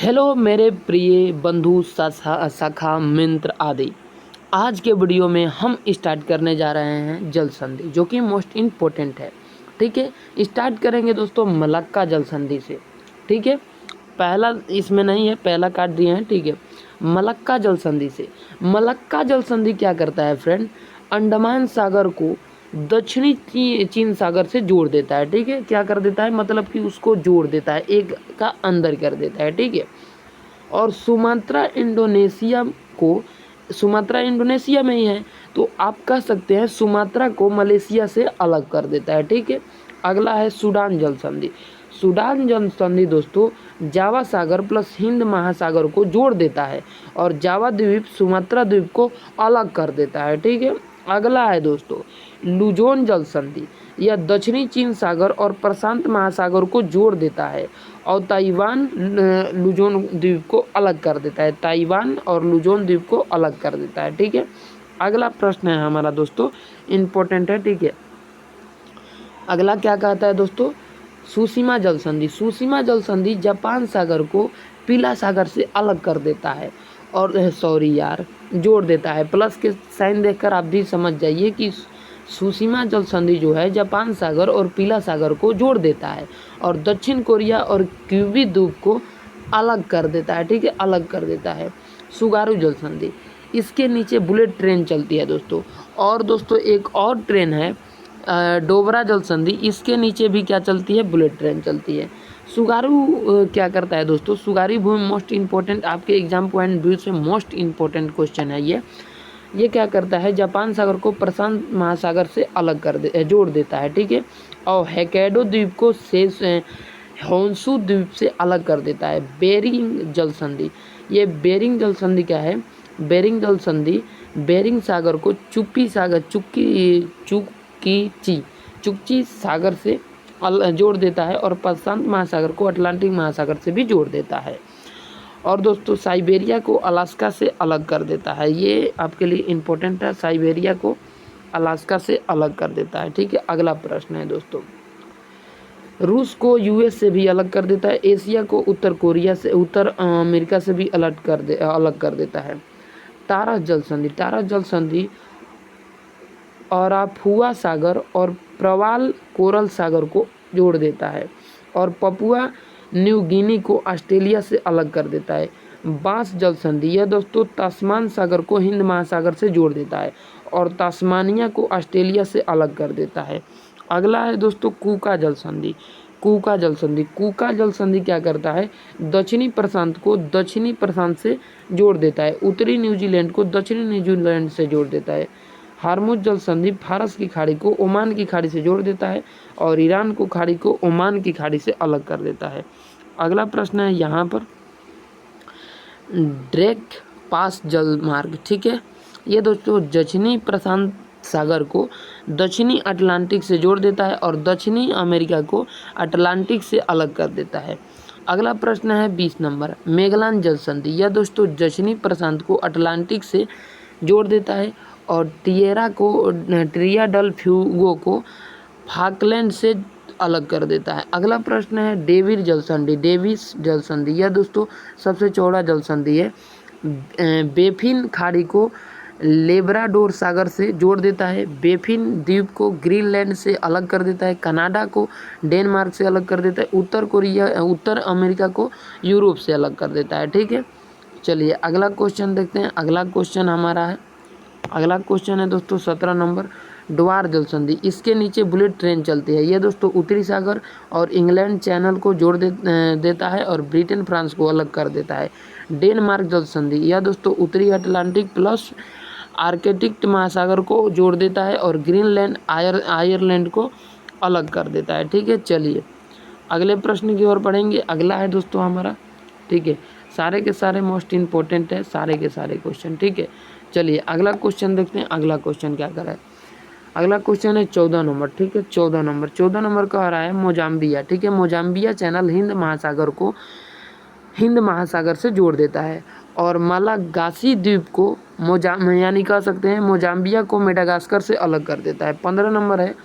Hello मेरे प्रिय बंधु सखा मित्र आदि। आज के वीडियो में हम स्टार्ट करने जा रहे हैं जल संधि, जो कि मोस्ट इम्पोर्टेंट है। ठीक है, स्टार्ट करेंगे दोस्तों मलक्का जल संधि से। ठीक है, पहला इसमें नहीं है, पहला काट दिए हैं। ठीक है, मलक्का जल संधि से। मलक्का जल संधि क्या करता है फ्रेंड? अंडमान सागर को दक्षिणी चीन सागर से जोड़ देता है। ठीक है, क्या कर देता है, मतलब कि उसको जोड़ देता है, एक का अंदर कर देता है। ठीक है, और सुमात्रा इंडोनेशिया में ही है, तो आप कह सकते हैं सुमात्रा को मलेशिया से अलग कर देता है। ठीक है, अगला है सूडान जल संधि। सूडान जल संधि दोस्तों जावा सागर प्लस हिंद महासागर को जोड़ देता है और जावा द्वीप सुमात्रा द्वीप को अलग कर देता है। ठीक है, अगला है दोस्तों लुजोन जल संधि। यह दक्षिणी चीन सागर और प्रशांत महासागर को जोड़ देता है और ताइवान लुजोन द्वीप को अलग कर देता है। ताइवान और लुजोन द्वीप को अलग कर देता है। ठीक है, अगला प्रश्न है हमारा दोस्तों, इम्पोर्टेंट है। ठीक है, अगला क्या कहता है दोस्तों? सुशीमा जल संधि। सुशीमा जल संधि जापान सागर को पीला सागर से अलग कर देता है और जोड़ देता है। प्लस के साइन देखकर आप भी समझ जाइए कि सुशीमा जल संधि जो है जापान सागर और पीला सागर को जोड़ देता है और दक्षिण कोरिया और क्यूबी द्वीप को अलग कर देता है। ठीक है, अलग कर देता है। सुगारू जल संधि, इसके नीचे बुलेट ट्रेन चलती है दोस्तों। और दोस्तों एक और ट्रेन है डोबरा जल संधि, इसके नीचे भी क्या चलती है? बुलेट ट्रेन चलती है। सुगारू क्या करता है दोस्तों? सुगारी भूमि मोस्ट इम्पोर्टेंट, आपके एग्जाम पॉइंट व्यू से मोस्ट इम्पोर्टेंट क्वेश्चन है ये क्या करता है? जापान सागर को प्रशांत महासागर से अलग जोड़ देता है। ठीक है, और होक्काइडो द्वीप को होन्शु द्वीप से अलग कर देता है। बेरिंग जल संधि, ये बेरिंग जल संधि क्या है? बेरिंग जल संधि बेरिंग सागर को चुक्ची सागर से जोड़ देता है और प्रशांत महासागर को अटलांटिक महासागर से भी जोड़ देता है। और दोस्तों साइबेरिया को अलास्का से अलग कर देता है। ये आपके लिए इम्पोर्टेंट है, साइबेरिया को अलास्का से अलग कर देता है। ठीक है, अगला प्रश्न है दोस्तों, रूस को यूएस से भी अलग कर देता है। एशिया को उत्तर अमेरिका से भी अलग कर देता है। टारा जल संधि। टारा जल संधि अराफुआ सागर और प्रवाल कोरल सागर को जोड़ देता है और पपुआ न्यू गिनी को ऑस्ट्रेलिया से अलग कर देता है। बांस जल संधि, यह दोस्तों तास्मान सागर को हिंद महासागर से जोड़ देता है और तास्मानिया को ऑस्ट्रेलिया से अलग कर देता है। अगला है दोस्तों कूका जल संधि। कूका जल संधि क्या करता है? दक्षिणी प्रशांत को दक्षिणी प्रशांत से जोड़ देता है। उत्तरी न्यूजीलैंड को दक्षिणी न्यूजीलैंड से जोड़ देता है। हार्मुज जल संधि फारस की खाड़ी को ओमान की खाड़ी से जोड़ देता है और ईरान को खाड़ी को ओमान की खाड़ी से अलग कर देता है। अगला प्रश्न है यहाँ पर ड्रेक पास जल मार्ग। ठीक है, ये दोस्तों दक्षिणी प्रशांत सागर को दक्षिणी अटलांटिक से जोड़ देता है और दक्षिणी अमेरिका को अटलांटिक से अलग कर देता है। अगला प्रश्न है 20 नंबर मेगलान जल संधि। यह दोस्तों दक्षिणी प्रशांत को अटलांटिक से जोड़ देता है और ट्रिया डल फ्यूगो को फाकलैंड से अलग कर देता है। अगला प्रश्न है डेविस जल संधि। यह दोस्तों सबसे चौड़ा जल संधि है। बेफिन खाड़ी को लेब्राडोर सागर से जोड़ देता है। बेफिन द्वीप को ग्रीनलैंड से अलग कर देता है। कनाडा को डेनमार्क से अलग कर देता है। उत्तर अमेरिका को यूरोप से अलग कर देता है। ठीक है, चलिए अगला क्वेश्चन देखते हैं। अगला क्वेश्चन है दोस्तों 17 नंबर द्वार जल संधि। इसके नीचे बुलेट ट्रेन चलती है। यह दोस्तों उत्तरी सागर और इंग्लैंड चैनल को जोड़ देता है और ब्रिटेन फ्रांस को अलग कर देता है। डेनमार्क जल संधि, यह दोस्तों उत्तरी अटलांटिक प्लस आर्कटिक महासागर को जोड़ देता है और ग्रीनलैंड आयरलैंड को अलग कर देता है। ठीक है, चलिए अगले प्रश्न की ओर पढ़ेंगे। अगला है दोस्तों हमारा, ठीक है, सारे के सारे मोस्ट इम्पोर्टेंट है, सारे के सारे क्वेश्चन। ठीक है, चलिए अगला क्वेश्चन देखते हैं। अगला क्वेश्चन क्या कर रहा है? अगला क्वेश्चन है 14 नंबर। ठीक है, 14 नंबर कह रहा है मोजाम्बिया। ठीक है, मोजाम्बिया चैनल हिंद महासागर से जोड़ देता है और मालागासी द्वीप को यानी कह सकते हैं मोजाम्बिया को मेडागास्कर से अलग कर देता है। 15 नंबर है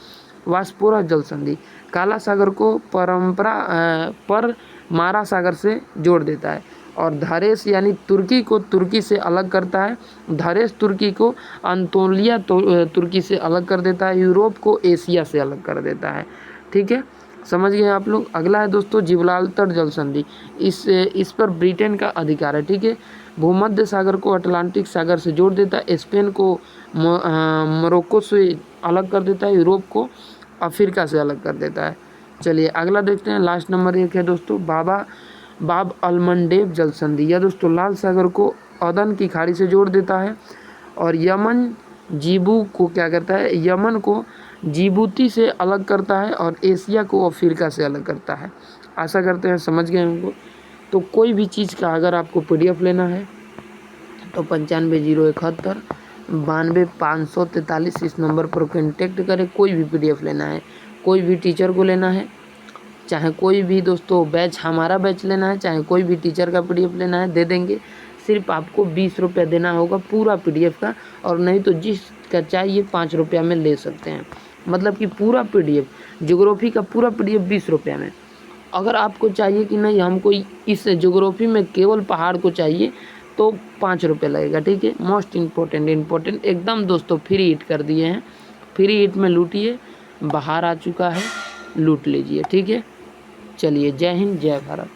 वास्पोरस जल संधि। काला सागर को पर मारा सागर से जोड़ देता है और धरेश यानी तुर्की को तुर्की से अलग करता है। धरेश तुर्की को अंतोलिया तुर्की से अलग कर देता है। यूरोप को एशिया से अलग कर देता है। ठीक है, समझ गए आप लोग। अगला है दोस्तों जिब्राल्टर जल संधि। इस पर ब्रिटेन का अधिकार है। ठीक है, भूमध्य सागर को अटलांटिक सागर से जोड़ देता है। स्पेन को मोरक्को से अलग कर देता है। यूरोप को अफ्रीका से अलग कर देता है। चलिए अगला देखते हैं। लास्ट नंबर 1 है दोस्तों बाब अलमंडेब जल संधि। यह दोस्तों लाल सागर को अदन की खाड़ी से जोड़ देता है और यमन जीबू को क्या करता है, यमन को जिबूती से अलग करता है और एशिया को अफ्रीका से अलग करता है। आशा करते हैं समझ गए हमको। तो कोई भी चीज़ का अगर आपको PDF लेना है तो 950171 92 543 इस नंबर पर कॉन्टेक्ट करें। कोई भी PDF लेना है, कोई भी टीचर को लेना है, चाहे कोई भी दोस्तों बैच हमारा बैच लेना है, चाहे कोई भी टीचर का PDF लेना है, दे देंगे। सिर्फ आपको 20 रुपया देना होगा पूरा PDF का, और नहीं तो जिसका चाहिए 5 रुपया में ले सकते हैं। मतलब कि पूरा PDF ज्योग्राफी का पूरा PDF 20 रुपया में। अगर आपको चाहिए कि नहीं हमको इस ज्योग्राफी में केवल पहाड़ को चाहिए तो 5 रुपये लगेगा। ठीक है, मोस्ट इम्पोर्टेंट एकदम दोस्तों फ्री हिट कर दिए हैं। फ्री हिट में लूटिए, बाहर आ चुका है, लूट लीजिए। ठीक है, चलिए जय हिंद जय भारत।